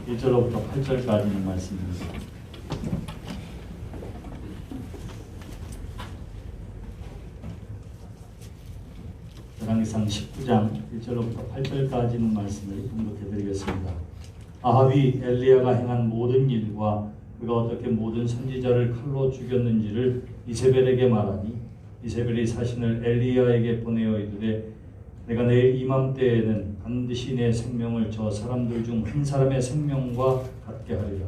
1절로부터 8절까지는 말씀입니다. 열왕기상 19장 1절로부터 8절까지는 말씀을 공독해드리겠습니다. 아합이 엘리야가 행한 모든 일과 그가 어떻게 모든 선지자를 칼로 죽였는지를 이세벨에게 말하니 이세벨이 사신을 엘리야에게 보내어 이르되 내가 내일 이맘때에는 반드시 내 생명을 저 사람들 중 한 사람의 생명과 같게 하리라.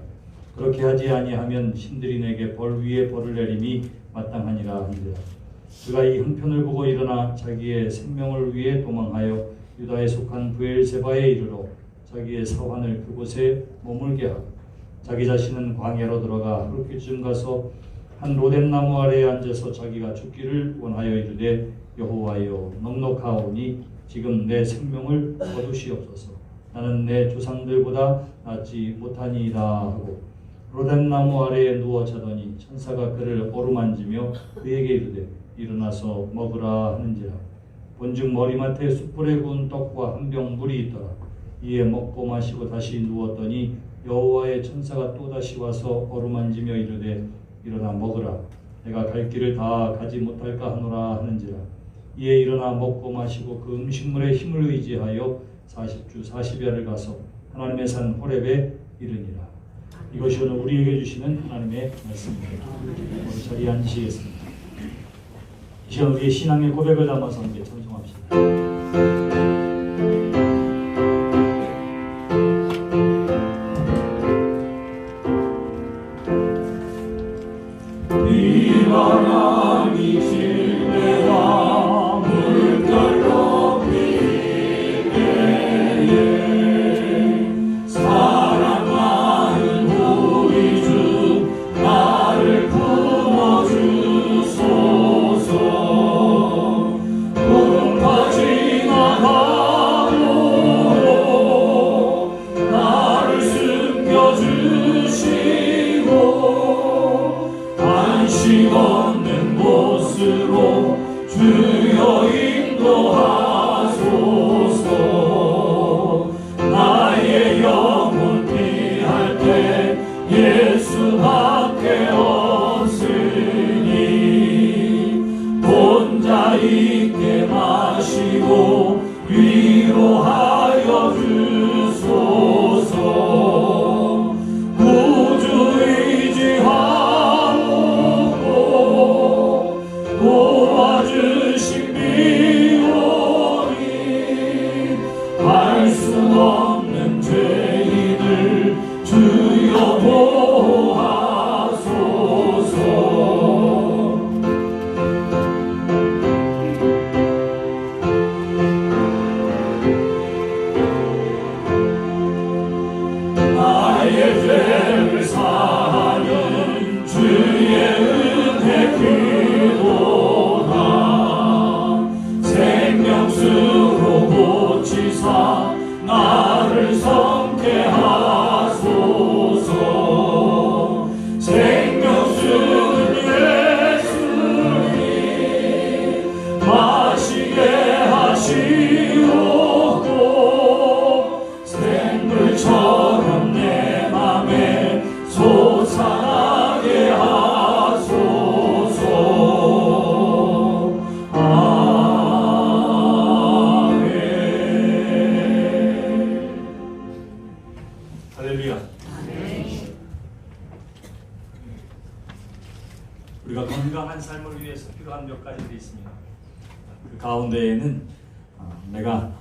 그렇게 하지 아니하면 신들이 내게 벌 위에 벌을 내림이 마땅하니라 하니라. 그가 이 형편을 보고 일어나 자기의 생명을 위해 도망하여 유다에 속한 브엘세바에 이르러 자기의 사환을 그곳에 머물게 하고 자기 자신은 광야로 들어가 하루키쯤 가서 한 로뎀나무 아래에 앉아서 자기가 죽기를 원하여 이르되 여호와여 넉넉하오니 지금 내 생명을 거두시옵소서. 나는 내 조상들보다 낫지 못하니이다 하고 로뎀나무 아래에 누워 자더니 천사가 그를 어루만지며 그에게 이르되 일어나서 먹으라 하는지라. 본즉 머리맡에 숯불에 구운 떡과 한 병 물이 있더라. 이에 먹고 마시고 다시 누웠더니 여호와의 천사가 또다시 와서 어루만지며 이르되 일어나 먹으라. 내가 갈 길을 다 가지 못할까 하노라 하는지라. 이에 일어나 먹고 마시고 그 음식물의 힘을 의지하여 40주 40야를 가서 하나님의 산 호렙에 이르니라. 이것이 오늘 우리에게 주시는 하나님의 말씀입니다. 우리 자리에 앉으시겠습니다. 이 시간 우리의 신앙의 고백을 담아서 함께 찬송합시다. 비바람이 칠 때와 물결로 밀 때에 사랑 많은 우리 주 나를 품어주소서. 구름과 지나가도록 나를 숨겨주시고 안식 없는 곳으로 주여 인도하소서. 나의 영혼 피할 때 예수밖에 없으니 혼자 있게 마시고 위로하여 주소서. 구주 의지하고 도와주신 비오니 알 수 없는 죄인을 주여 보호하소서. 나의 죄를 사하는 주의 은혜 그도다. 생명수로 고치사 나를 성케 하소서. 생명수는 예수님 마시게 하시옵고 생물처럼 내 맘에 솟아나게 하소서. 아멘. 할렐루야. 우리가 건강한 삶을 위해서 필요한 몇 가지들이 있습니다. 그 가운데에는 내가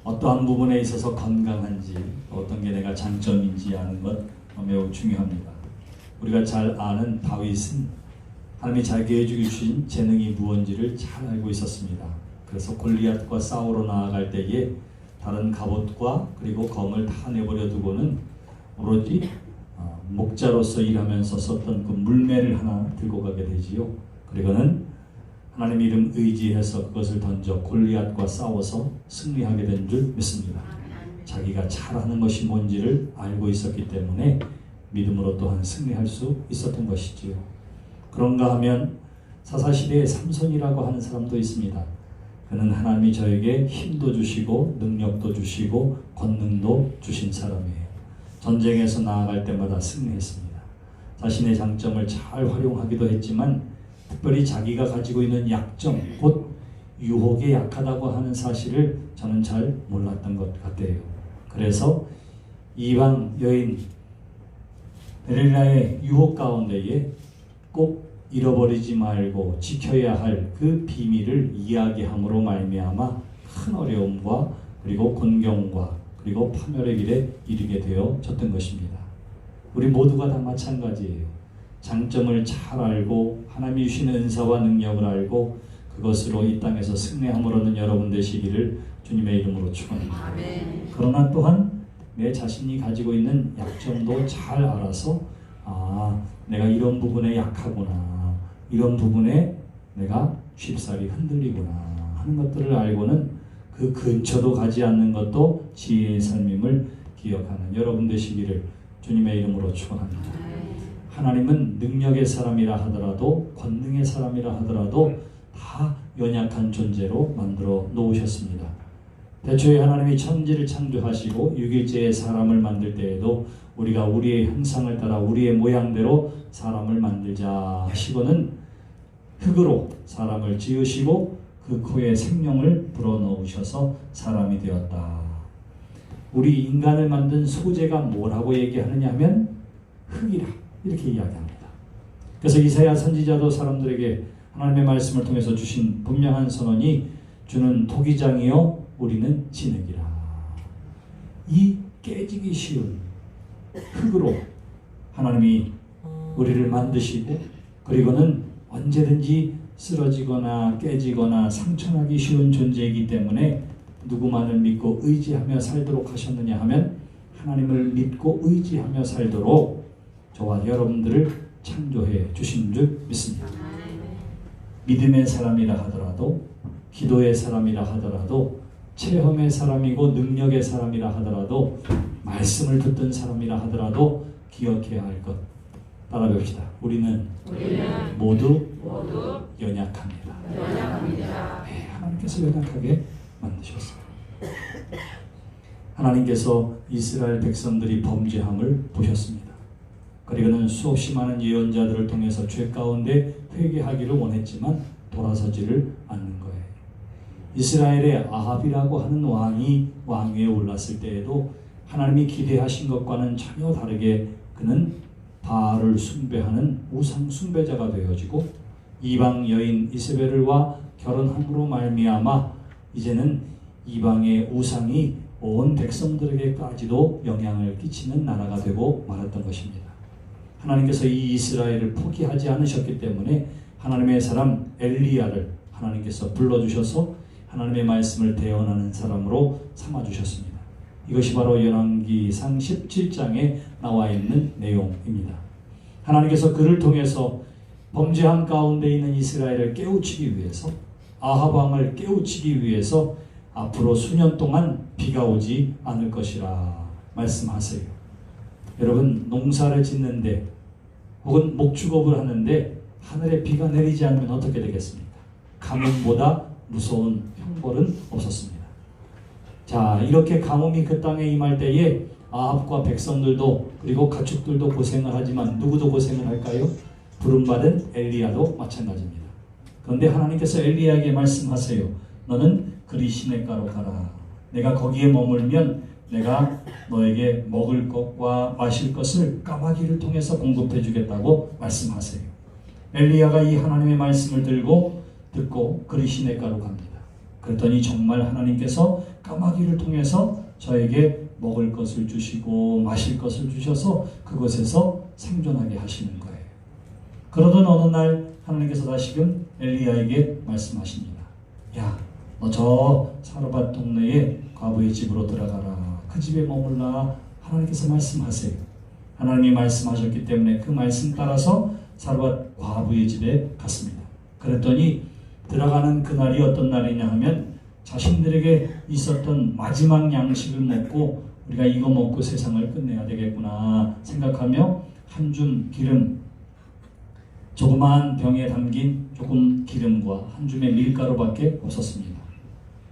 어떠한 부분에 있어서 건강한지 어떤 게 내가 장점인지 아는 것 매우 중요합니다. 우리가 잘 아는 다윗은 하나님이 자기에게 주신 재능이 무엇인지를 잘 알고 있었습니다. 그래서 골리앗과 싸우러 나아갈 때에 다른 갑옷과 그리고 검을 다 내버려 두고는 오로지 목자로서 일하면서 썼던 그 물매를 하나 들고 가게 되지요. 그리고는 하나님 이름 의지해서 그것을 던져 골리앗과 싸워서 승리하게 된 줄 믿습니다. 자기가 잘하는 것이 뭔지를 알고 있었기 때문에 믿음으로 또한 승리할 수 있었던 것이지요. 그런가 하면 사사시대에 삼손이라고 하는 사람도 있습니다. 그는 하나님이 저에게 힘도 주시고 능력도 주시고 권능도 주신 사람이에요. 전쟁에서 나아갈 때마다 승리했습니다. 자신의 장점을 잘 활용하기도 했지만 특별히 자기가 가지고 있는 약점, 곧 유혹에 약하다고 하는 사실을 저는 잘 몰랐던 것 같아요. 그래서 이방 여인 데릴라의 유혹 가운데에 꼭 잃어버리지 말고 지켜야 할 그 비밀을 이야기함으로 말미암아 큰 어려움과 그리고 곤경과 그리고 파멸의 길에 이르게 되어졌던 것입니다. 우리 모두가 다 마찬가지예요. 장점을 잘 알고 하나님이 주신 은사와 능력을 알고 그것으로 이 땅에서 승리함으로는 여러분 되시기를 주님의 이름으로 축원합니다. 그러나 또한 내 자신이 가지고 있는 약점도 잘 알아서 내가 이런 부분에 약하구나, 이런 부분에 내가 쉽사리 흔들리구나 하는 것들을 알고는 그 근처도 가지 않는 것도 지혜의 삶임을 기억하는 여러분 되시기를 주님의 이름으로 축원합니다. 하나님은 능력의 사람이라 하더라도 권능의 사람이라 하더라도 다 연약한 존재로 만들어 놓으셨습니다. 대초에 하나님이 천지를 창조하시고 6일째에 사람을 만들 때에도 우리가 우리의 형상을 따라 우리의 모양대로 사람을 만들자 하시고는 흙으로 사람을 지으시고 그 코에 생명을 불어넣으셔서 사람이 되었다. 우리 인간을 만든 소재가 뭐라고 얘기하느냐 하면 흙이라 이렇게 이야기합니다. 그래서 이사야 선지자도 사람들에게 하나님의 말씀을 통해서 주신 분명한 선언이 주는 토기장이요 우리는 진흙이라. 이 깨지기 쉬운 흙으로 하나님이 우리를 만드시고 그리고는 언제든지 쓰러지거나 깨지거나 상처나기 쉬운 존재이기 때문에 누구만을 믿고 의지하며 살도록 하셨느냐 하면 하나님을 믿고 의지하며 살도록 저와 여러분들을 창조해 주신 줄 믿습니다. 믿음의 사람이라 하더라도 기도의 사람이라 하더라도 체험의 사람이고 능력의 사람이라 하더라도 말씀을 듣던 사람이라 하더라도 기억해야 할 것 따라 봅시다. 우리는 모두 연약합니다. 네, 하나님께서 연약하게 만드셨어요. 하나님께서 이스라엘 백성들이 범죄함을 보셨습니다. 그리고는 수없이 많은 예언자들을 통해서 죄 가운데 회개하기를 원했지만 돌아서지를 않는 거예요. 이스라엘의 아합이라고 하는 왕이 왕위에 올랐을 때에도 하나님이 기대하신 것과는 전혀 다르게 그는 바알을 숭배하는 우상 숭배자가 되어지고 이방 여인 이세벨과 결혼함으로 말미암아 이제는 이방의 우상이 온 백성들에게까지도 영향을 끼치는 나라가 되고 말았던 것입니다. 하나님께서 이 이스라엘을 포기하지 않으셨기 때문에 하나님의 사람 엘리야를 하나님께서 불러주셔서 하나님의 말씀을 대언하는 사람으로 삼아주셨습니다. 이것이 바로 열왕기상 17장에 나와 있는 내용입니다. 하나님께서 그를 통해서 범죄한 가운데 있는 이스라엘을 깨우치기 위해서 아합 왕을 깨우치기 위해서 앞으로 수년 동안 비가 오지 않을 것이라 말씀하세요. 여러분 농사를 짓는데 혹은 목축업을 하는데 하늘에 비가 내리지 않으면 어떻게 되겠습니까? 가뭄보다 무서운 형벌은 없었습니다. 자, 이렇게 가뭄이 그 땅에 임할 때에 아합과 백성들도 그리고 가축들도 고생을 하지만 누구도 고생을 할까요? 부름받은 엘리야도 마찬가지입니다. 그런데 하나님께서 엘리야에게 말씀하세요. 너는 그리 시냇가로 가라. 내가 거기에 머물면 내가 너에게 먹을 것과 마실 것을 까마귀를 통해서 공급해 주겠다고 말씀하세요. 엘리야가 이 하나님의 말씀을 듣고 그리 시냇가로 갑니다. 그랬더니 정말 하나님께서 까마귀를 통해서 저에게 먹을 것을 주시고 마실 것을 주셔서 그곳에서 생존하게 하시는 거예요. 그러던 어느 날 하나님께서 다시금 엘리야에게 말씀하십니다. 야, 너 저 사르밧 동네에 과부의 집으로 들어가라. 그 집에 머물라. 하나님께서 말씀하세요. 하나님이 말씀하셨기 때문에 그 말씀 따라서 사르밧 과부의 집에 갔습니다. 그랬더니 들어가는 그날이 어떤 날이냐 하면 자신들에게 있었던 마지막 양식을 먹고 우리가 이거 먹고 세상을 끝내야 되겠구나 생각하며 한 줌 기름, 조그마한 병에 담긴 조금 기름과 한 줌의 밀가루밖에 없었습니다.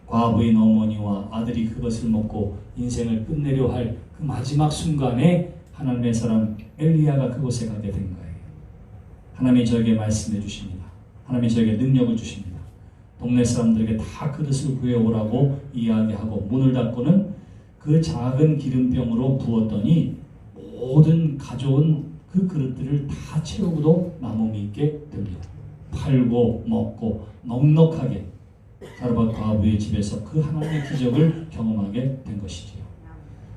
과부인 어머니와 아들이 그것을 먹고 인생을 끝내려 할 그 마지막 순간에 하나님의 사람 엘리야가 그곳에 가게 된 거예요. 하나님이 저에게 말씀해 주십니다. 하나님이 저에게 능력을 주십니다. 동네 사람들에게 다 그릇을 구해오라고 이야기하고 문을 닫고는 그 작은 기름병으로 부었더니 모든 가져온 그 그릇들을 다 채우고도 남음이 있게 됩니다. 팔고 먹고 넉넉하게 사르밧 과부의 집에서 그 하나님의 기적을 경험하게 된 것이지요.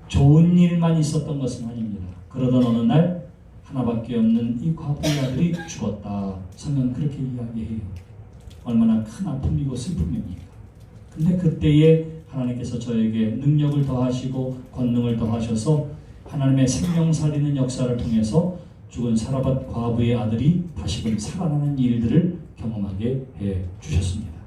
좋은 일만 있었던 것은 아닙니다. 그러던 어느 날 하나밖에 없는 이 과부의 아들이 죽었다. 성경은 그렇게 이야기해요. 얼마나 큰 아픔이고 슬픔입니까? 근데 그때에 하나님께서 저에게 능력을 더하시고 권능을 더하셔서 하나님의 생명 살리는 역사를 통해서 죽은 사르밧 과부의 아들이 다시금 살아나는 일들을 경험하게 해 주셨습니다.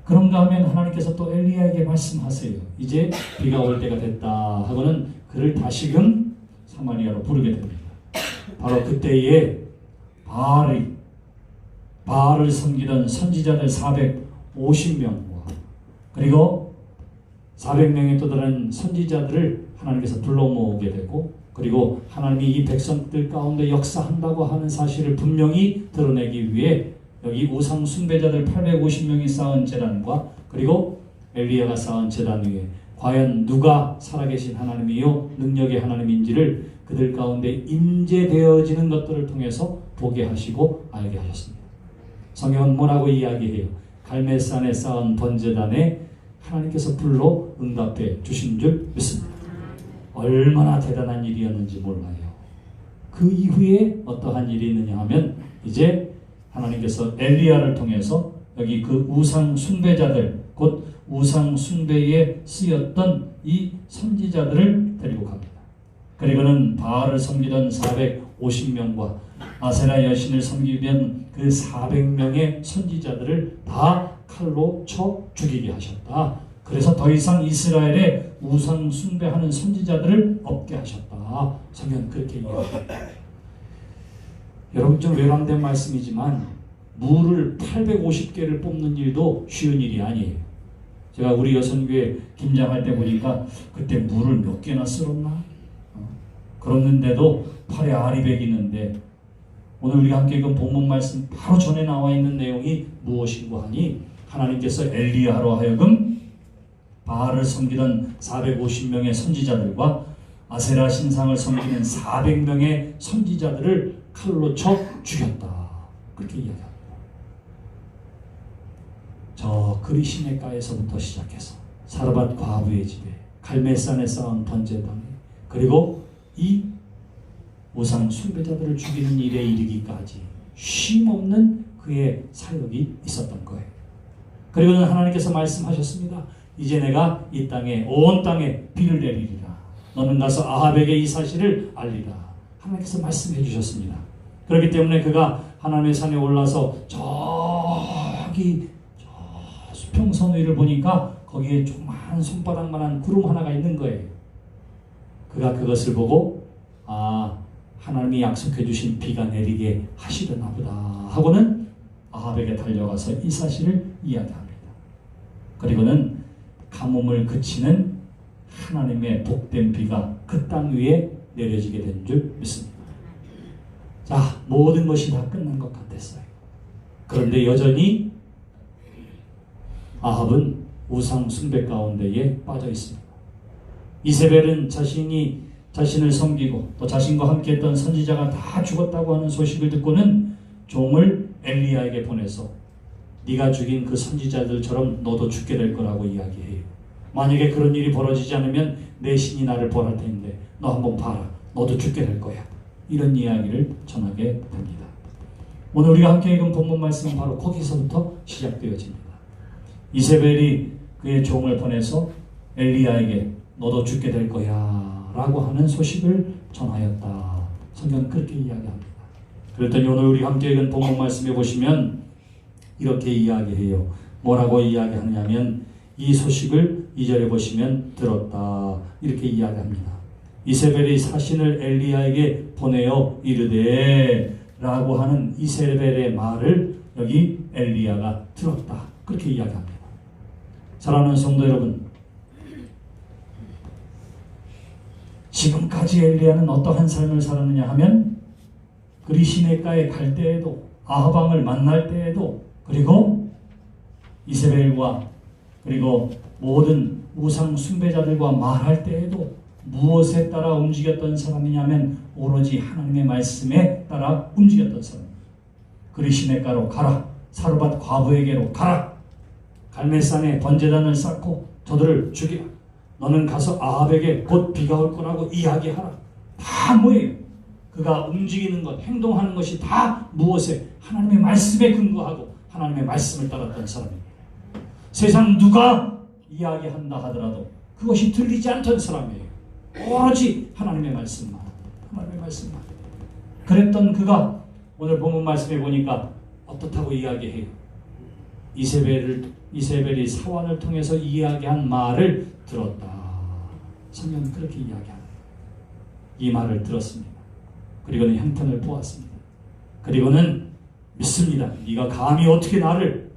그런가 하면 하나님께서 또 엘리야에게 말씀하세요. 이제 비가 올 때가 됐다 하고는 그를 다시금 사마리아로 부르게 됩니다. 바로 그때에 바알을 섬기던 선지자들 450명과 그리고 400명에 또 다른 선지자들을 하나님께서 불러 모으게 되고, 그리고 하나님이 이 백성들 가운데 역사한다고 하는 사실을 분명히 드러내기 위해 여기 우상 숭배자들 850명이 쌓은 제단과 그리고 엘리야가 쌓은 제단 위에 과연 누가 살아계신 하나님이요 능력의 하나님인지를 그들 가운데 임재되어지는 것들을 통해서 보게 하시고 알게 하셨습니다. 성경은 뭐라고 이야기해요? 갈멜산에 쌓은 번제단에 하나님께서 불러 응답해 주신 줄 믿습니다. 얼마나 대단한 일이었는지 몰라요. 그 이후에 어떠한 일이 있느냐 하면 이제 하나님께서 엘리야를 통해서 여기 그 우상 숭배자들, 곧 우상 숭배에 쓰였던 이 선지자들을 데리고 갑니다. 그리고는 바알을 섬기던 450명과 아세라 여신을 섬기던 그 400명의 선지자들을 다 칼로 쳐 죽이게 하셨다. 그래서 더 이상 이스라엘에 우상 숭배하는 선지자들을 없게 하셨다. 성경은 그렇게 이야기합니다. 여러분 좀 외람된 말씀이지만 물을 850개를 뽑는 일도 쉬운 일이 아니에요. 제가 우리 여선교회 김장할 때 보니까 그때 물을 몇 개나 쓸었나? 그랬는데도 팔에 알이 배기는데 오늘 우리가 함께 읽은 본문 말씀 바로 전에 나와 있는 내용이 무엇이고 하니 하나님께서 엘리야로 하여금 바알을 섬기던 450명의 선지자들과 아세라 신상을 섬기는 400명의 선지자들을 칼로 쳐 죽였다. 그렇게 이야기합니다. 저 그리시네가에서부터 시작해서 사르밧 과부의 집에 갈멜산에 쌓은 번제단에 그리고 이 우상 숭배자들을 죽이는 일에 이르기까지 쉼없는 그의 사역이 있었던 거예요. 그리고는 하나님께서 말씀하셨습니다. 이제 내가 이 땅에 온 땅에 비를 내리리라. 너는 가서 아합에게 이 사실을 알리라. 하나님께서 말씀해 주셨습니다. 그렇기 때문에 그가 하나님의 산에 올라서 저기 수평선 위를 보니까 거기에 조그마한 손바닥만한 구름 하나가 있는 거예요. 그가 그것을 보고 하나님이 약속해 주신 비가 내리게 하시려나 보다 하고는 아합에게 달려가서 이 사실을 이야기합니다. 그리고는 가뭄을 그치는 하나님의 복된 비가 그 땅 위에 내려지게 된 줄 믿습니다. 자, 모든 것이 다 끝난 것 같았어요. 그런데 여전히 아합은 우상 숭배 가운데에 빠져 있습니다. 이세벨은 자신을 섬기고 또 자신과 함께했던 선지자가 다 죽었다고 하는 소식을 듣고는 종을 엘리야에게 보내서 네가 죽인 그 선지자들처럼 너도 죽게 될 거라고 이야기해요. 만약에 그런 일이 벌어지지 않으면 내 신이 나를 벌할 텐데 너 한번 봐라. 너도 죽게 될 거야. 이런 이야기를 전하게 됩니다. 오늘 우리가 함께 읽은 본문 말씀은 바로 거기서부터 시작되어집니다. 이세벨이 그의 종을 보내서 엘리야에게 너도 죽게 될 거야 라고 하는 소식을 전하였다. 성경은 그렇게 이야기합니다. 그랬더니 오늘 우리 함께 읽은 본문 말씀에 보시면 이렇게 이야기해요. 뭐라고 이야기하냐면 이 소식을 2절에 보시면 들었다. 이렇게 이야기합니다. 이세벨이 사신을 엘리야에게 보내어 이르되 라고 하는 이세벨의 말을 여기 엘리야가 들었다. 그렇게 이야기합니다. 사랑하는 성도 여러분, 지금까지 엘리야는 어떠한 삶을 살았느냐 하면 그리 시내가에 갈 때에도, 아합 왕을 만날 때에도, 그리고 이세벨과 그리고 모든 우상 숭배자들과 말할 때에도 무엇에 따라 움직였던 사람이냐면 오로지 하나님의 말씀에 따라 움직였던 사람입니다. 그리 시내가로 가라, 사르밧 과부에게로 가라, 갈멜산에 번제단을 쌓고 저들을 죽이라, 너는 가서 아합에게 곧 비가 올 거라고 이야기하라. 다 뭐예요? 그가 움직이는 것, 행동하는 것이 다 무엇에? 하나님의 말씀에 근거하고 하나님의 말씀을 따랐던 사람입니다. 세상 누가 이야기한다 하더라도 그것이 들리지 않던 사람이에요. 오로지 하나님의 말씀만, 하나님의 말씀만. 그랬던 그가 오늘 본문 말씀에 보니까 어떻다고 이야기해요? 이세벨이 사환을 통해서 이야기한 말을 들었다. 성경은 그렇게 이야기합니다. 이 말을 들었습니다. 그리고는 형편을 보았습니다. 그리고는 믿습니다. 네가 감히 어떻게 나를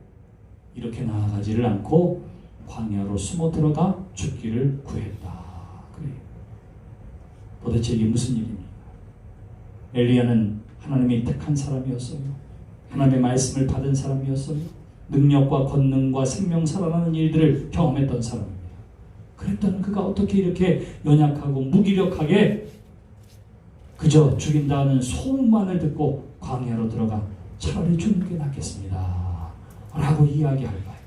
이렇게 나아가지를 않고 광야로 숨어 들어가 죽기를 구했다. 그래요. 도대체 이게 무슨 일입니까? 엘리야는 하나님이 택한 사람이었어요. 하나님의 말씀을 받은 사람이었어요. 능력과 권능과 생명 살아나는 일들을 경험했던 사람입니다. 그랬던 그가 어떻게 이렇게 연약하고 무기력하게 그저 죽인다는 소문만을 듣고 광야로 들어가 차라리 죽는 게 낫겠습니다 라고 이야기할까요?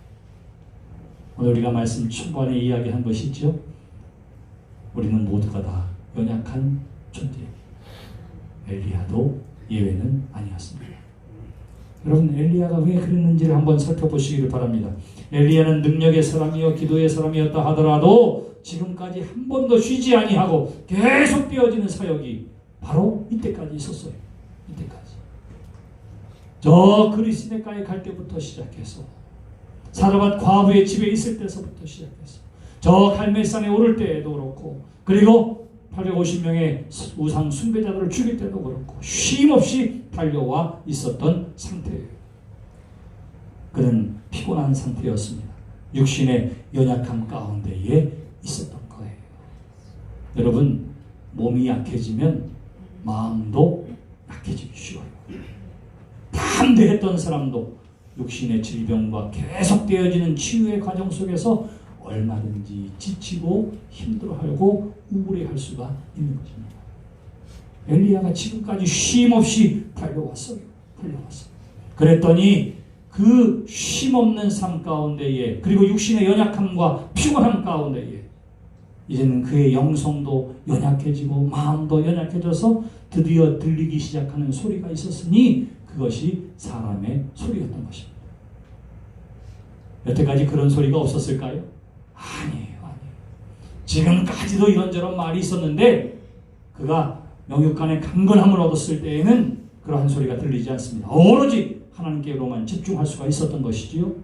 오늘 우리가 말씀 초반에 이야기한 것이 있죠. 우리는 모두가 다 연약한 존재입니다. 엘리야도 예외는 아니었습니다. 여러분, 엘리야가 왜 그랬는지를 한번 살펴보시기를 바랍니다. 엘리야는 능력의 사람이요 기도의 사람이었다 하더라도 지금까지 한 번도 쉬지 아니하고 계속 되어지는 사역이 바로 이때까지 있었어요. 이때까지. 저 그리스네가에 갈 때부터 시작해서 사르밧 과부의 집에 있을 때서부터 시작해서 저 갈멜산에 오를 때에도 그렇고, 그리고 850명의 우상 숭배자들을 죽일 때도 그렇고 쉼없이 달려와 있었던 상태예요. 그는 피곤한 상태였습니다. 육신의 연약함 가운데에 있었던 거예요. 여러분, 몸이 약해지면 마음도 약해지기 쉬워요. 담대했던 사람도 육신의 질병과 계속되어지는 치유의 과정 속에서 얼마든지 지치고 힘들어하고 우울해할 수가 있는 것입니다. 엘리야가 지금까지 쉼없이 달려왔어요. 그랬더니 그 쉼없는 삶 가운데에, 그리고 육신의 연약함과 피곤함 가운데에 이제는 그의 영성도 연약해지고 마음도 연약해져서 드디어 들리기 시작하는 소리가 있었으니 그것이 사람의 소리였던 것입니다. 여태까지 그런 소리가 없었을까요? 아니에요. 지금까지도 이런저런 말이 있었는데 그가 영육간의 강건함을 얻었을 때에는 그러한 소리가 들리지 않습니다. 오로지 하나님께로만 집중할 수가 있었던 것이지요.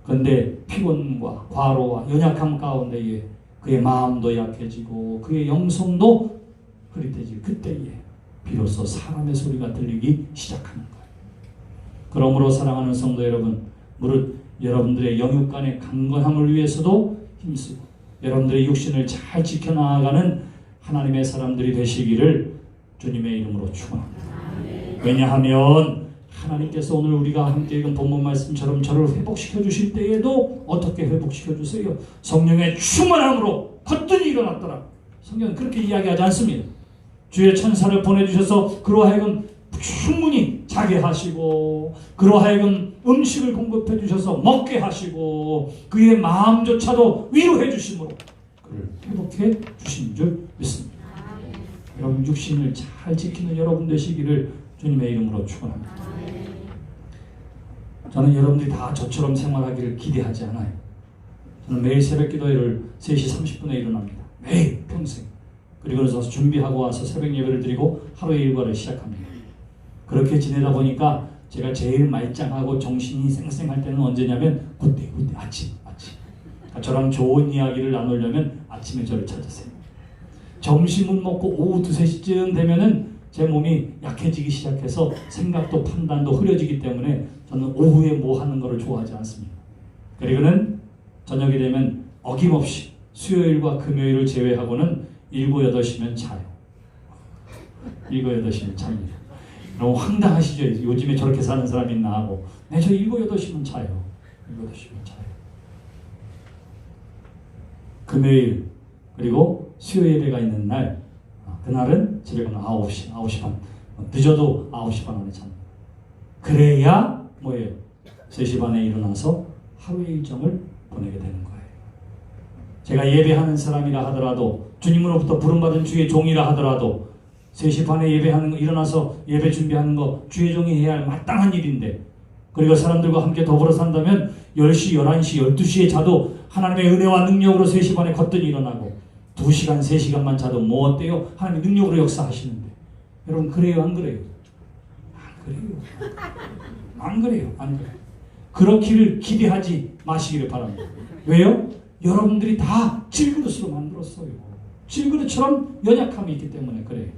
그런데 피곤과 과로와 연약함 가운데에 그의 마음도 약해지고 그의 영성도 흐릿해질 그때에 비로소 사람의 소리가 들리기 시작하는 거예요. 그러므로 사랑하는 성도 여러분, 무릇 여러분들의 영육간의 강건함을 위해서도 힘쓰고 여러분들의 육신을 잘 지켜나가는 하나님의 사람들이 되시기를 주님의 이름으로 축원합니다. 왜냐하면 하나님께서 오늘 우리가 함께 읽은 본문 말씀처럼 저를 회복시켜 주실 때에도 어떻게 회복시켜 주세요? 성령의 충만함으로 거뜬히 일어났더라. 성경은 그렇게 이야기하지 않습니다. 주의 천사를 보내주셔서 그로 하여금 충분히 자게 하시고 그로 하여금 음식을 공급해 주셔서 먹게 하시고 그의 마음조차도 위로해 주심으로 그를 회복해 주신 줄 믿습니다. 여러분, 육신을 잘 지키는 여러분 되시기를 주님의 이름으로 축원합니다. 저는 여러분들이 다 저처럼 생활하기를 기대하지 않아요. 저는 매일 새벽 기도회를 3시 30분에 일어납니다. 매일 평생. 그리고 그래서 준비하고 와서 새벽 예배를 드리고 하루의 일과를 시작합니다. 그렇게 지내다 보니까 제가 제일 말짱하고 정신이 쌩쌩할 때는 언제냐면 그때 아침. 저랑 좋은 이야기를 나누려면 아침에 저를 찾으세요. 점심은 먹고 오후 2-3시쯤 되면은 제 몸이 약해지기 시작해서 생각도 판단도 흐려지기 때문에 저는 오후에 뭐 하는 거를 좋아하지 않습니다. 그리고는 저녁이 되면 어김없이 수요일과 금요일을 제외하고는 7, 8시면 자요. 7, 8시면 잡니다. 너무 황당하시죠? 요즘에 저렇게 사는 사람이 있나 하고. 네, 저 7, 8시면 자요. 7, 8시면 자요. 금요일 그리고 수요 예배가 있는 날, 그날은 집에 가면 9시, 9시 반, 늦어도 9시 반 안에 잡니다. 그래야 뭐예요? 3시 반에 일어나서 하루 일정을 보내게 되는 거예요. 제가 예배하는 사람이라 하더라도, 주님으로부터 부름받은 주의 종이라 하더라도 3시 반에 예배하는 거, 일어나서 예배 준비하는 거 주의 종이 해야 할 마땅한 일인데, 그리고 사람들과 함께 더불어 산다면 10시, 11시, 12시에 자도 하나님의 은혜와 능력으로 3시 반에 거뜬히 일어나고 2시간, 3시간만 자도 뭐 어때요? 하나님의 능력으로 역사하시는데. 여러분 그래요? 안 그래요? 안 그래요. 안 그래요. 안 그래요. 그렇기를 기대하지 마시기를 바랍니다. 왜요? 여러분들이 다 질그릇으로 만들었어요. 질그릇처럼 연약함이 있기 때문에 그래요.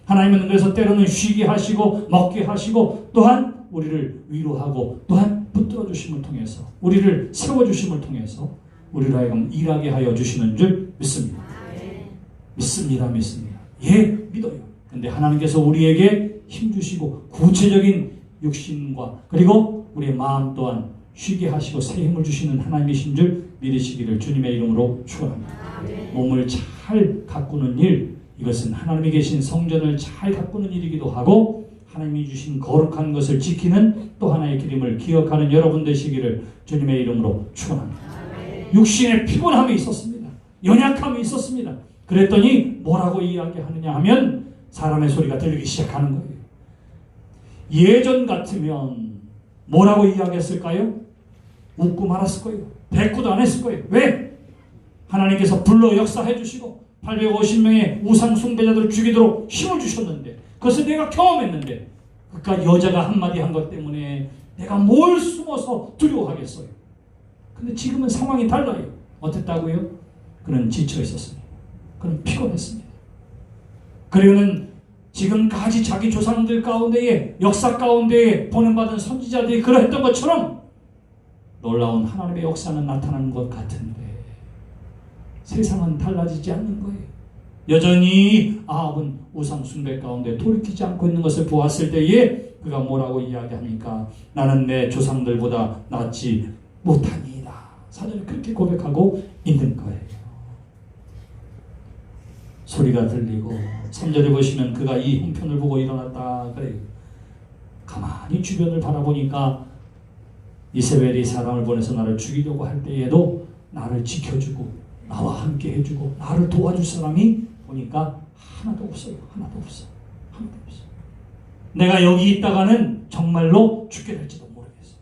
하나님은 그래서 때로는 쉬게 하시고 먹게 하시고, 또한 우리를 위로하고, 또한 붙들어 주심을 통해서, 우리를 세워 주심을 통해서 우리를 하여금 일하게 하여 주시는 줄 믿습니다. 믿습니다. 예, 믿어요. 근데 하나님께서 우리에게 힘 주시고 구체적인 육신과 그리고 우리의 마음 또한 쉬게 하시고 새 힘을 주시는 하나님이신 줄 믿으시기를 주님의 이름으로 축원합니다. 몸을 잘 가꾸는 일, 이것은 하나님이 계신 성전을 잘 가꾸는 일이기도 하고, 하나님이 주신 거룩한 것을 지키는 또 하나의 기름을 기억하는 여러분 되시기를 주님의 이름으로 축원합니다. 육신의 피곤함이 있었습니다. 연약함이 있었습니다. 그랬더니 뭐라고 이야기하느냐 하면 사람의 소리가 들리기 시작하는 거예요. 예전 같으면 뭐라고 이야기했을까요? 웃고 말았을 거예요. 대꾸도 안 했을 거예요. 왜? 하나님께서 불러 역사해 주시고 850명의 우상 숭배자들을 죽이도록 힘을 주셨는데, 그것을 내가 경험했는데, 그러니까 여자가 한마디 한 것 때문에 내가 뭘 숨어서 두려워하겠어요. 근데 지금은 상황이 달라요. 어땠다고요? 그는 지쳐 있었습니다. 그는 피곤했습니다. 그리고는 지금까지 자기 조상들 가운데에, 역사 가운데에 보냄받은 선지자들이 그러했던 것처럼 놀라운 하나님의 역사는 나타나는 것 같은데 세상은 달라지지 않는 거예요. 여전히 아합은 우상 숭배 가운데 돌이키지 않고 있는 것을 보았을 때에 그가 뭐라고 이야기합니까? 나는 내 조상들보다 낫지 못하니이다. 사전에 그렇게 고백하고 있는 거예요. 소리가 들리고 3절에 보시면 그가 이 형편을 보고 일어났다 그래요. 가만히 주변을 바라보니까 이세벨이 사람을 보내서 나를 죽이려고 할 때에도 나를 지켜주고 나와 함께 해주고 나를 도와줄 사람이 보니까 하나도 없어요. 하나도 없어. 하나도 없어. 내가 여기 있다가는 정말로 죽게 될지도 모르겠어.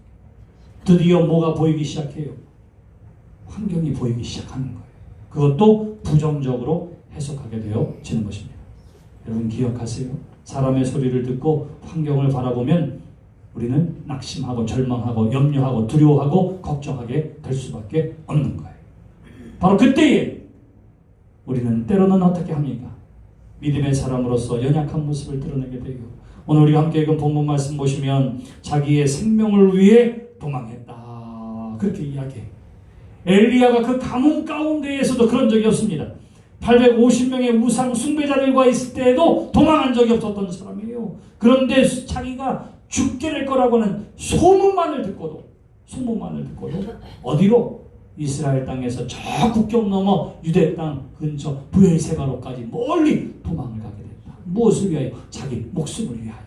드디어 뭐가 보이기 시작해요? 환경이 보이기 시작하는 거예요. 그것도 부정적으로 해석하게 되어지는 것입니다. 여러분 기억하세요. 사람의 소리를 듣고 환경을 바라보면 우리는 낙심하고 절망하고 염려하고 두려워하고 걱정하게 될 수밖에 없는 거예요. 바로 그때에 우리는 때로는 어떻게 합니까? 믿음의 사람으로서 연약한 모습을 드러내게 돼요. 오늘 우리가 함께 읽은 본문 말씀 보시면 자기의 생명을 위해 도망했다 그렇게 이야기해요. 엘리야가 그 가뭄 가운데에서도 그런 적이 없습니다. 850명의 우상 숭배자들과 있을 때에도 도망한 적이 없었던 사람이에요. 그런데 자기가 죽게 될 거라고는 소문만을 듣고도 어디로? 이스라엘 땅에서 저 국경 넘어 유대 땅 근처 브엘세바로까지 멀리 도망을 가게 됐다. 무엇을 위하여? 자기 목숨을 위하여.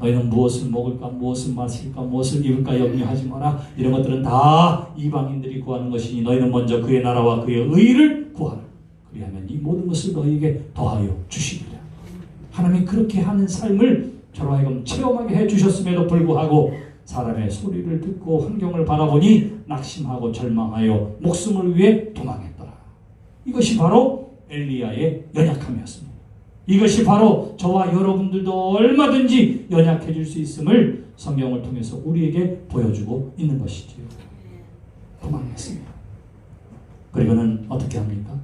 너희는 무엇을 먹을까, 무엇을 마실까, 무엇을 입을까 염려하지 마라. 이런 것들은 다 이방인들이 구하는 것이니 너희는 먼저 그의 나라와 그의 의를 구하라. 그리하면 이 모든 것을 너희에게 더하여 주시리라. 하나님이 그렇게 하는 삶을 저로 하여금 체험하게 해주셨음에도 불구하고 사람의 소리를 듣고 환경을 바라보니 낙심하고 절망하여 목숨을 위해 도망했더라. 이것이 바로 엘리야의 연약함이었습니다. 이것이 바로 저와 여러분들도 얼마든지 연약해질 수 있음을 성경을 통해서 우리에게 보여주고 있는 것이지요. 도망했습니다. 그리고는 어떻게 합니까?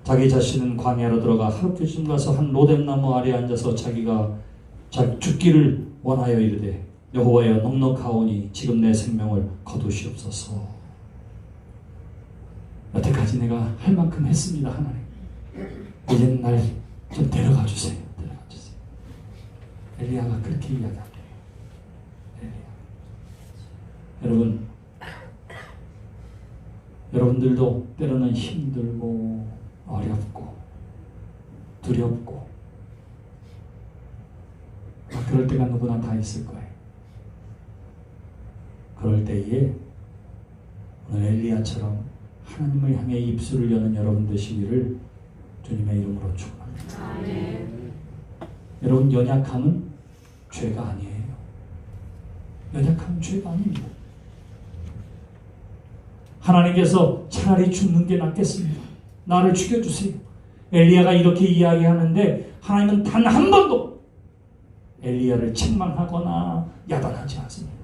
자기 자신은 광야로 들어가 하룻쯤 가서 한 로뎀나무 아래에 앉아서 자기가 죽기를 원하여 이르되 여호와여 넉넉하오니 지금 내 생명을 거두시옵소서. 여태까지 내가 할 만큼 했습니다. 하나님 이제 날 좀 데려가 주세요. 데려가 주세요. 엘리야가 그렇게 이야기합니다. 여러분, 여러분들도 때로는 힘들고 어렵고 두렵고 그럴 때가 누구나 다 있을 거예요. 그럴 때에 오늘 엘리야처럼 하나님을 향해 입술을 여는 여러분 되시기를 주님의 이름으로 축원합니다. 여러분, 연약함은 죄가 아니에요. 연약함은 죄가 아닙니다. 하나님께서 차라리 죽는 게 낫겠습니다. 나를 죽여주세요. 엘리야가 이렇게 이야기하는데 하나님은 단 한 번도 엘리야를 책망하거나 야단하지 않습니다.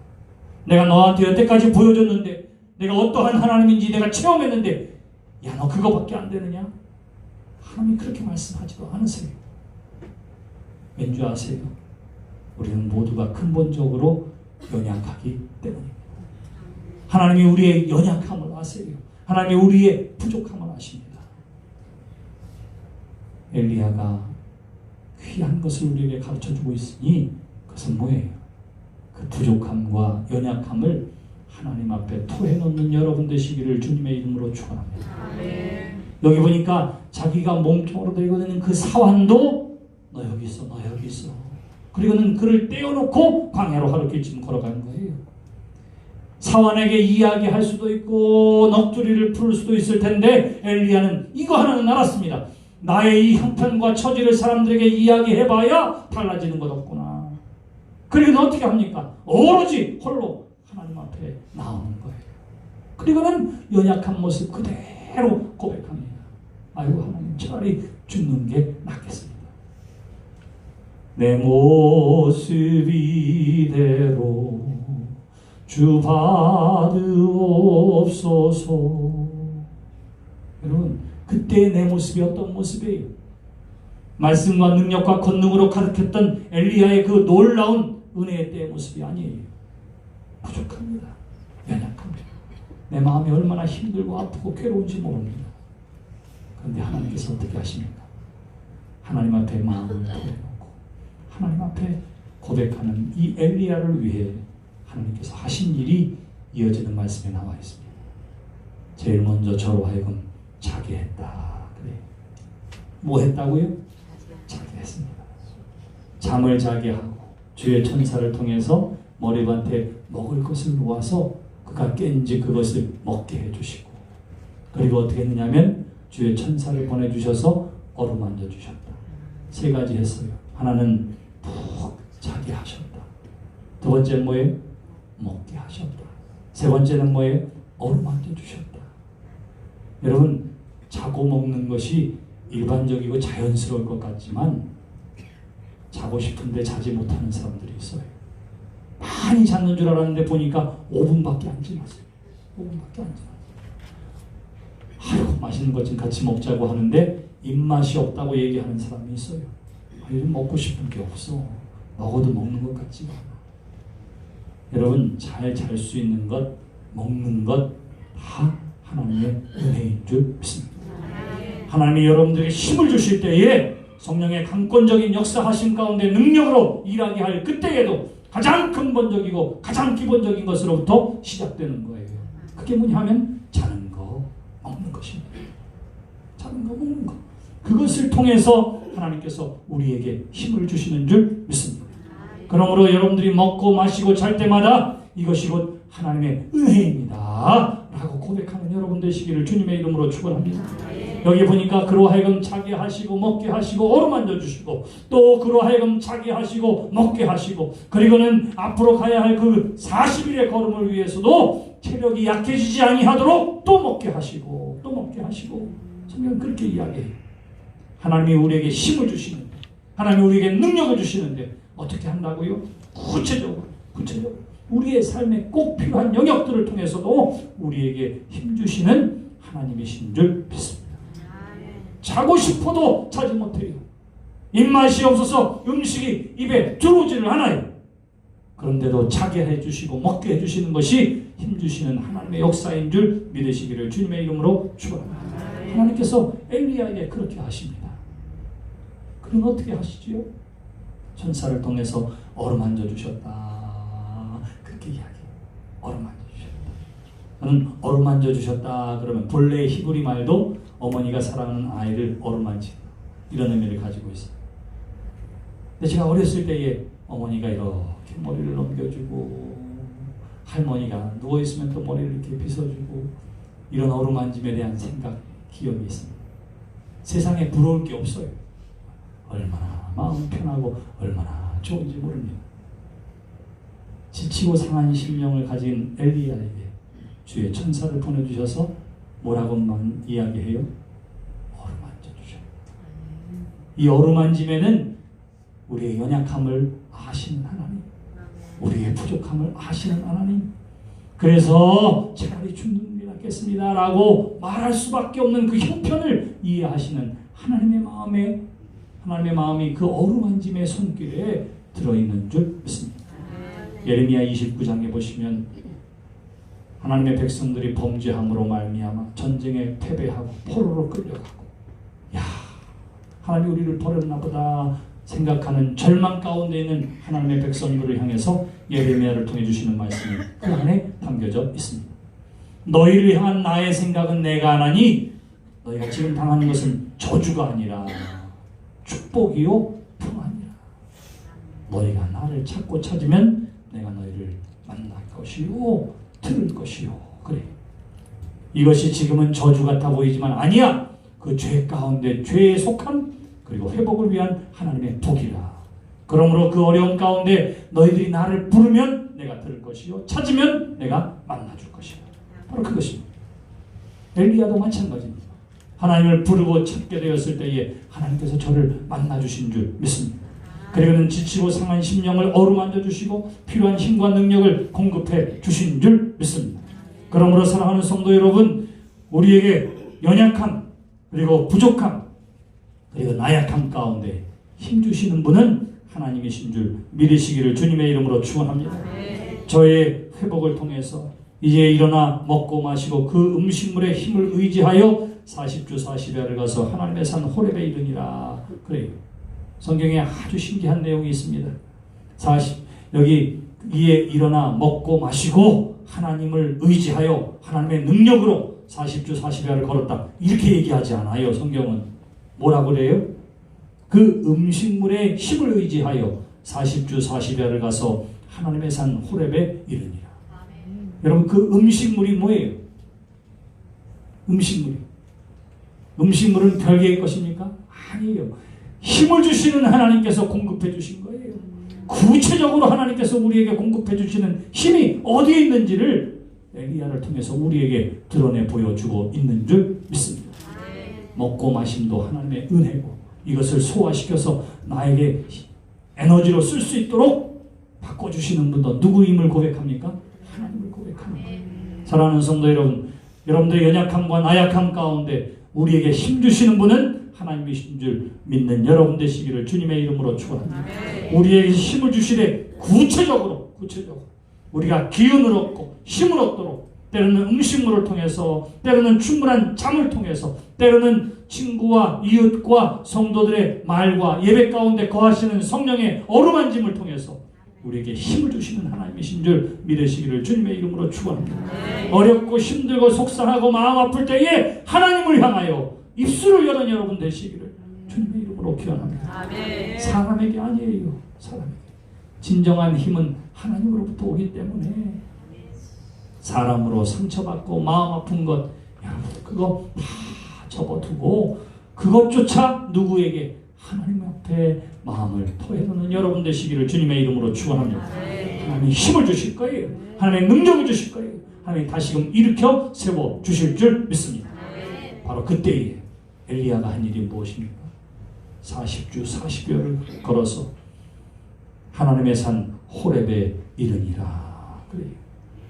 내가 너한테 여태까지 보여줬는데, 내가 어떠한 하나님인지 내가 체험했는데 야, 너 그거밖에 안 되느냐? 하나님이 그렇게 말씀하지도 않으세요. 왠지 아세요? 우리는 모두가 근본적으로 연약하기 때문입니다. 하나님이 우리의 연약함을 아세요. 하나님이 우리의 부족함을 아십니다. 엘리야가 귀한 것을 우리에게 가르쳐주고 있으니 그것은 뭐예요? 그 부족함과 연약함을 하나님 앞에 토해놓는 여러분 되시기를 주님의 이름으로 축원합니다. 여기 보니까 자기가 몸통으로 들고 있는 그 사환도 너 여기 있어, 너 여기 있어. 그리고는 그를 떼어놓고 광야로 하루 길쯤 걸어가는 거예요. 사환에게 이야기할 수도 있고 넋두리를 풀 수도 있을 텐데 엘리야는 이거 하나는 알았습니다. 나의 이 형편과 처지를 사람들에게 이야기해봐야 달라지는 것 없구나. 그리고는 어떻게 합니까? 오로지 홀로 하나님 앞에 나오는 거예요. 그리고는 연약한 모습 그대로 고백합니다. 아이고 하나님, 차라리 죽는 게 낫겠습니다. 내 모습 이대로 주 받으옵소서. 여러분, 그때 내 모습이 어떤 모습이에요? 말씀과 능력과 권능으로 가득했던 엘리야의 그 놀라운 은혜의 때의 모습이 아니에요. 부족합니다. 연약합니다. 내 마음이 얼마나 힘들고 아프고 괴로운지 모릅니다. 그런데 하나님께서 어떻게 하십니까? 하나님 앞에 마음을 내놓고 하나님 앞에 고백하는 이 엘리야를 위해 하나님께서 하신 일이 이어지는 말씀에 나와 있습니다. 제일 먼저 저로 하여금 자게 했다. 그래. 뭐 했다고요? 자게 했습니다. 잠을 자게 하고 주의 천사를 통해서 머리밭에 먹을 것을 놓아서 그가 깬지 그것을 먹게 해주시고, 그리고 어떻게 했느냐면 주의 천사를 보내주셔서 어루만져 주셨다. 세 가지 했어요. 하나는 푹 자게 하셨다. 두 번째는 뭐예요? 먹게 하셨다. 세 번째는 뭐예요? 어루만져 주셨다. 여러분, 자고 먹는 것이 일반적이고 자연스러울 것 같지만 자고 싶은데 자지 못하는 사람들이 있어요. 많이 잤는 줄 알았는데 보니까 5분밖에 안 지났어요. 5분밖에 안 지났어요. 아이고, 맛있는 것 좀 같이 먹자고 하는데 입맛이 없다고 얘기하는 사람이 있어요. 요즘 먹고 싶은 게 없어. 먹어도 먹는 것 같지가 않아. 여러분, 잘 잘 수 있는 것, 먹는 것 다 하나님의 은혜인 줄 믿습니다. 하나님이 여러분들에게 힘을 주실 때에 성령의 강권적인 역사하심 가운데 능력으로 일하게 할 그때에도 가장 근본적이고 가장 기본적인 것으로부터 시작되는 거예요. 그게 뭐냐 하면 자는 거, 먹는 것입니다. 자는 거, 먹는 거. 그것을 통해서 하나님께서 우리에게 힘을 주시는 줄 믿습니다. 그러므로 여러분들이 먹고 마시고 잘 때마다 이것이 곧 하나님의 은혜입니다 라고 고백하는 여러분 되시기를 주님의 이름으로 축원합니다. 여기 보니까 그로 하여금 자게 하시고 먹게 하시고 어루만져 주시고, 또 그로 하여금 자게 하시고 먹게 하시고, 그리고는 앞으로 가야 할 그 40일의 걸음을 위해서도 체력이 약해지지 아니하도록 또 먹게 하시고 또 먹게 하시고. 성경은 그렇게 이야기해요. 하나님이 우리에게 힘을 주시는데, 하나님이 우리에게 능력을 주시는데 어떻게 한다고요? 구체적으로 우리의 삶에 꼭 필요한 영역들을 통해서도 우리에게 힘 주시는 하나님이신 줄 믿습니다. 자고 싶어도 자지 못해요. 입맛이 없어서 음식이 입에 들어오지를 않아요. 그런데도 자게 해주시고 먹게 해주시는 것이 힘주시는 하나님의 역사인 줄 믿으시기를 주님의 이름으로 축원합니다. 하나님께서 엘리야에게 그렇게 하십니다. 그럼 어떻게 하시지요? 천사를 통해서 어루만져 주셨다. 그렇게 이야기해요. 어루만져 주셨다. 저는 어루만져 주셨다 그러면 본래의 히브리 말도 어머니가 사랑하는 아이를 어루만지다 이런 의미를 가지고 있어요. 근데 제가 어렸을 때에 어머니가 이렇게 머리를 넘겨주고 할머니가 누워있으면 또 머리를 이렇게 빗어주고 이런 어루만짐에 대한 생각, 기억이 있습니다. 세상에 부러울 게 없어요. 얼마나 마음 편하고 얼마나 좋은지 모릅니다. 지치고 상한 심령을 가진 엘리야에게 주의 천사를 보내주셔서 뭐라고만 이야기해요? 어루만져 주셨다. 이 어루만짐에는 우리의 연약함을 아시는 하나님, 우리의 부족함을 아시는 하나님, 그래서 차라리 죽는 게 낫겠습니다 라고 말할 수밖에 없는 그 형편을 이해하시는 하나님의 마음이 그 어루만짐의 손길에 들어있는 줄 믿습니다. 예레미야 29장에 보시면 하나님의 백성들이 범죄함으로 말미암아 전쟁에 패배하고 포로로 끌려가고 야 하나님이 우리를 버렸나 보다 생각하는 절망 가운데 있는 하나님의 백성들을 향해서 예레미야를 통해 주시는 말씀이 그 안에 담겨져 있습니다. 너희를 향한 나의 생각은 내가 하나니 너희가 지금 당하는 것은 저주가 아니라 축복이요 평안이라. 너희가 나를 찾고 찾으면 내가 너희를 만날 것이요 들을 것이요. 그래. 이것이 지금은 저주 같아 보이지만 아니야. 그 죄 가운데 죄에 속한 그리고 회복을 위한 하나님의 복이라. 그러므로 그 어려움 가운데 너희들이 나를 부르면 내가 들을 것이요 찾으면 내가 만나줄 것이요. 바로 그것입니다. 엘리야도 마찬가지입니다. 하나님을 부르고 찾게 되었을 때에 하나님께서 저를 만나주신 줄 믿습니다. 그리고는 지치고 상한 심령을 어루만져 주시고 필요한 힘과 능력을 공급해 주신 줄 믿습니다. 그러므로 사랑하는 성도 여러분, 우리에게 연약함 그리고 부족함 그리고 나약함 가운데 힘주시는 분은 하나님이신 줄 믿으시기를 주님의 이름으로 축원합니다. 저의 회복을 통해서 이제 일어나 먹고 마시고 그 음식물의 힘을 의지하여 40주 40야를 가서 하나님의 산 호렙에 이르니라. 그래요. 성경에 아주 신기한 내용이 있습니다. 여기 이에 일어나 먹고 마시고 하나님을 의지하여 하나님의 능력으로 40주 40야를 걸었다. 이렇게 얘기하지 않아요. 성경은 뭐라고 그래요? 그 음식물의 힘을 의지하여 40주 40야를 가서 하나님의 산 호렙에 이르니라. 여러분 그 음식물이 뭐예요? 음식물은 별개의 것입니까? 아니에요. 힘을 주시는 하나님께서 공급해 주신 거예요. 구체적으로 하나님께서 우리에게 공급해 주시는 힘이 어디에 있는지를 엘리야를 통해서 우리에게 드러내 보여주고 있는 줄 믿습니다. 먹고 마심도 하나님의 은혜고 이것을 소화시켜서 나에게 에너지로 쓸 수 있도록 바꿔주시는 분도 누구임을 고백합니까? 하나님을 고백하는 거예요. 사랑하는 성도 여러분, 여러분들의 연약함과 나약함 가운데 우리에게 힘주시는 분은 하나님이신 줄 믿는 여러분 되시기를 주님의 이름으로 축원합니다. 우리에게 힘을 주시되 구체적으로 우리가 기운을 얻고 힘을 얻도록 때로는 음식물을 통해서 때로는 충분한 잠을 통해서 때로는 친구와 이웃과 성도들의 말과 예배 가운데 거하시는 성령의 어루만짐을 통해서 우리에게 힘을 주시는 하나님이신 줄 믿으시기를 주님의 이름으로 축원합니다. 어렵고 힘들고 속상하고 마음 아플 때에 하나님을 향하여 입술을 여는 여러분 되시기를 주님의 이름으로 기원합니다. 사람에게 아니에요. 사람에게. 진정한 힘은 하나님으로부터 오기 때문에 사람으로 상처받고 마음 아픈 것 여러분 그거 다 접어두고 그것조차 누구에게 하나님 앞에 마음을 토해놓는 여러분 되시기를 주님의 이름으로 축원합니다. 하나님이 힘을 주실 거예요. 하나님의 능력을 주실 거예요. 하나님이 다시금 일으켜 세워 주실 줄 믿습니다. 바로 그때에 엘리야가 한 일이 무엇입니까? 40주 40여를 걸어서 하나님의 산 호렙에 이르니라. 그래요.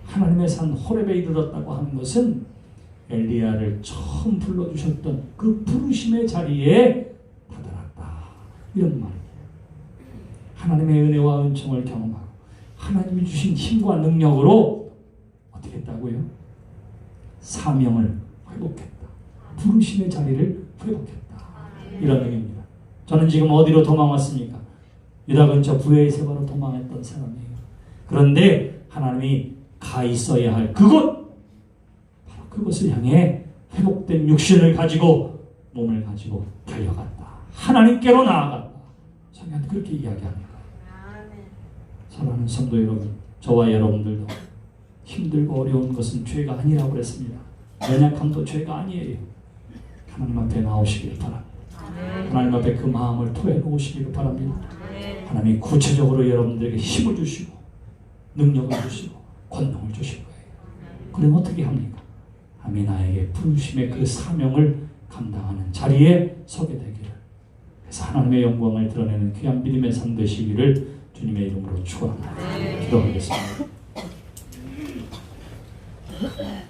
하나님의 산 호렙에 이르렀다고 하는 것은 엘리야를 처음 불러주셨던 그 부르심의 자리에 다다랐다. 이런 말이에요. 하나님의 은혜와 은총을 경험하고 하나님이 주신 힘과 능력으로 어떻게 했다고요? 사명을 회복했다. 부르심의 자리를 회복했다. 이런 의미입니다. 저는 지금 어디로 도망왔습니까? 유다 근처 부에세바로 도망했던 사람이에요. 그런데 하나님이 가 있어야 할 그곳, 바로 그것을 향해 회복된 육신을 가지고 몸을 가지고 달려갔다. 하나님께로 나아갔다. 성경은 그렇게 이야기합니다. 사랑하는 성도 여러분, 저와 여러분들도 힘들고 어려운 것은 죄가 아니라고 그랬습니다. 연약함도 죄가 아니에요. 하나님 앞에 나오시기를 바랍니다. 하나님 앞에 그 마음을 토해 놓으시기를 바랍니다. 하나님이 구체적으로 여러분들에게 힘을 주시고 능력을 주시고 권능을 주실 거예요. 그럼 어떻게 합니까? 하나님이 나에게 부르심의 그 사명을 감당하는 자리에 서게 되기를, 그래서 하나님의 영광을 드러내는 귀한 믿음의 삶 되시기를 주님의 이름으로 축원합니다. 기도하겠습니다.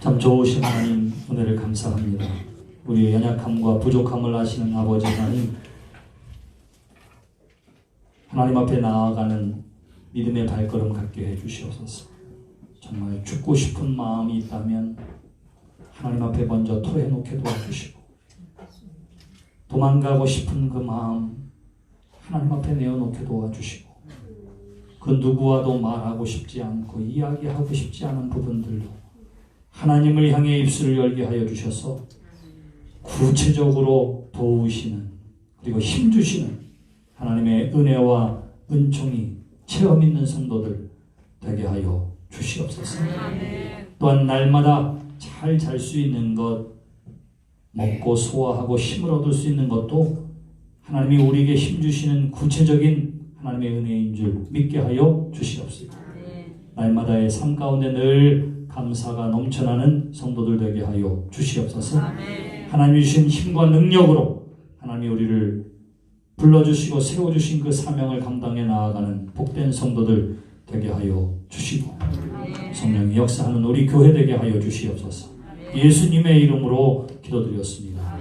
참 좋으신 하나님, 은혜를 감사합니다. 우리의 연약함과 부족함을 아시는 아버지 하나님, 하나님 앞에 나아가는 믿음의 발걸음 갖게 해주시옵소서. 정말 죽고 싶은 마음이 있다면 하나님 앞에 먼저 토해놓게 도와주시고, 도망가고 싶은 그 마음 하나님 앞에 내어놓게 도와주시고, 그 누구와도 말하고 싶지 않고 이야기하고 싶지 않은 부분들도 하나님을 향해 입술을 열게 하여 주셔서 구체적으로 도우시는, 그리고 힘주시는 하나님의 은혜와 은총이 체험 있는 성도들 되게 하여 주시옵소서. 또한 날마다 잘 잘 수 있는 것, 먹고 소화하고 힘을 얻을 수 있는 것도 하나님이 우리에게 힘주시는 구체적인 하나님의 은혜인 줄 믿게 하여 주시옵소서. 날마다의 삶 가운데 늘 감사가 넘쳐나는 성도들 되게 하여 주시옵소서. 하나님이 주신 힘과 능력으로 하나님이 우리를 불러주시고 세워주신 그 사명을 감당해 나아가는 복된 성도들 되게 하여 주시고, 성령이 역사하는 우리 교회 되게 하여 주시옵소서. 예수님의 이름으로 기도드렸습니다.